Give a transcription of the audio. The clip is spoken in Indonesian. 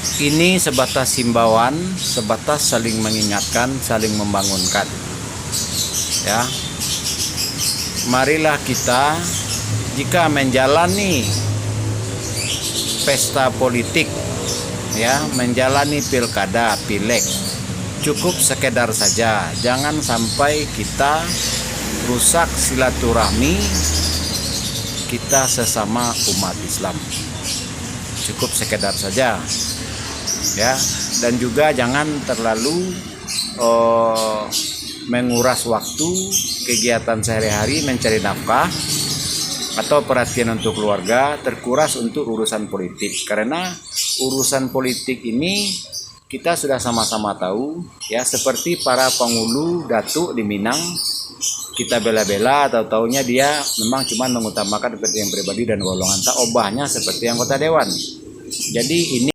Ini sebatas himbauan, sebatas saling mengingatkan, saling membangunkan. Ya, marilah kita jika menjalani pesta politik, ya, menjalani pilkada, pileg, cukup sekedar saja. Jangan sampai kita rusak silaturahmi kita sesama umat Islam. Cukup sekedar saja, ya. Dan juga jangan terlalu menguras waktu kegiatan sehari-hari mencari nafkah atau perhatian untuk keluarga terkuras untuk urusan politik. Karena urusan politik ini kita sudah sama-sama tahu, ya, seperti para penghulu datuk di Minang, kita bela-bela atau taunya dia memang cuma mengutamakan kepentingan pribadi dan golongan, tak obahnya seperti anggota dewan. Jadi ini